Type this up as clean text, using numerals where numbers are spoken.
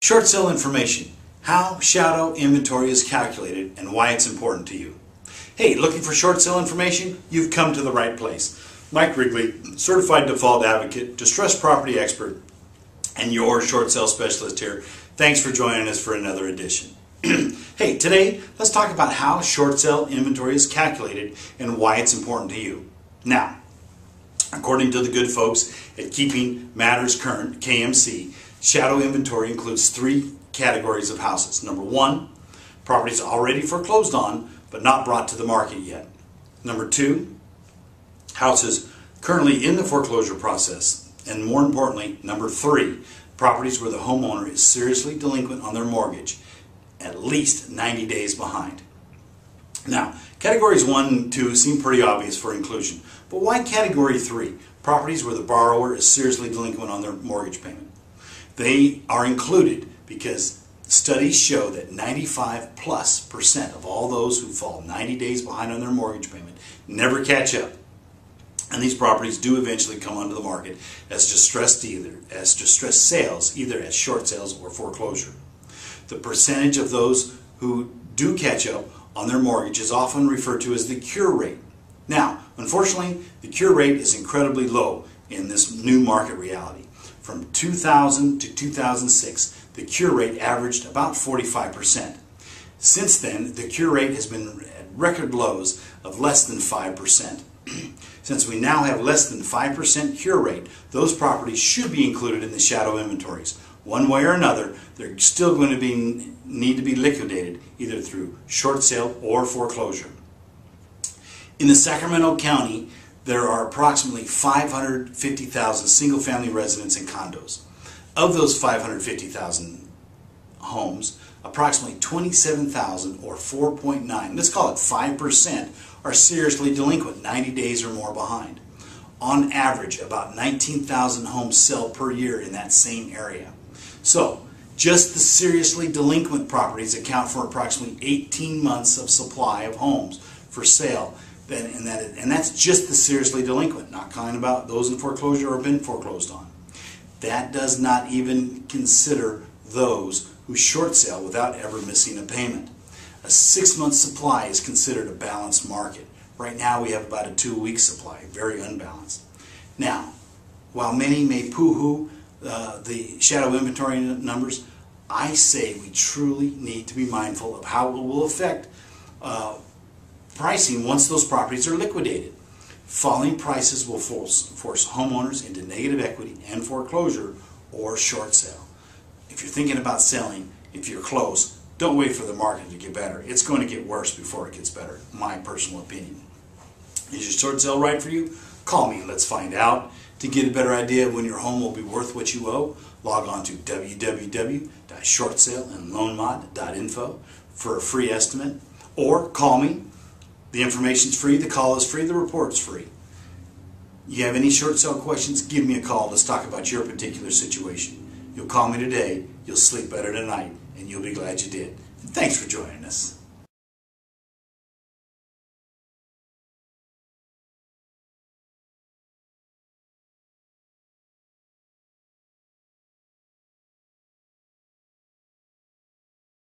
Short sale information, how shadow inventory is calculated and why it's important to you. Hey, looking for short sale information? You've come to the right place. Mike Wrigley, certified default advocate, distressed property expert, and your short sale specialist here. Thanks for joining us for another edition. Hey, today let's talk about how short sale inventory is calculated and why it's important to you. Now, according to the good folks at Keeping Matters Current, KMC, shadow inventory includes three categories of houses. Number one, properties already foreclosed on but not brought to the market yet. Number two, houses currently in the foreclosure process. And more importantly, number three, properties where the homeowner is seriously delinquent on their mortgage, at least 90 days behind. Now, categories 1 and 2 seem pretty obvious for inclusion, but why category 3, properties where the borrower is seriously delinquent on their mortgage payment? They are included because studies show that 95+% of all those who fall 90 days behind on their mortgage payment never catch up. And these properties do eventually come onto the market as distressed sales, either as short sales or foreclosure. The percentage of those who do catch up on their mortgage is often referred to as the cure rate. Now, unfortunately, the cure rate is incredibly low in this new market reality. From 2000 to 2006, the cure rate averaged about 45%. Since then, the cure rate has been at record lows of less than 5%. Since we now have less than 5% cure rate, those properties should be included in the shadow inventories. One way or another, they're still going to need to be liquidated, either through short sale or foreclosure. In the Sacramento County, there are approximately 550,000 single-family residents and condos. Of those 550,000 homes, approximately 27,000 or 4.9, let's call it 5%, are seriously delinquent, 90 days or more behind. On average, about 19,000 homes sell per year in that same area. So, just the seriously delinquent properties account for approximately 18 months of supply of homes for sale. And that's just the seriously delinquent, not counting about those in foreclosure or been foreclosed on. That does not even consider those who short sale without ever missing a payment. A 6-month supply is considered a balanced market. Right now we have about a 2-week supply, very unbalanced. Now, while many may poo-hoo the shadow inventory numbers, I say we truly need to be mindful of how it will affect pricing once those properties are liquidated. Falling prices will force homeowners into negative equity and foreclosure or short sale. If you're thinking about selling, if you're close, don't wait for the market to get better. It's going to get worse before it gets better, my personal opinion. Is your short sale right for you? Call me and let's find out. To get a better idea of when your home will be worth what you owe, log on to www.shortsaleandloanmod.info for a free estimate, or call me. The information's free, the call is free, the report's free. You have any short sale questions, give me a call. Let's talk about your particular situation. You'll call me today, you'll sleep better tonight, and you'll be glad you did. Thanks for joining us.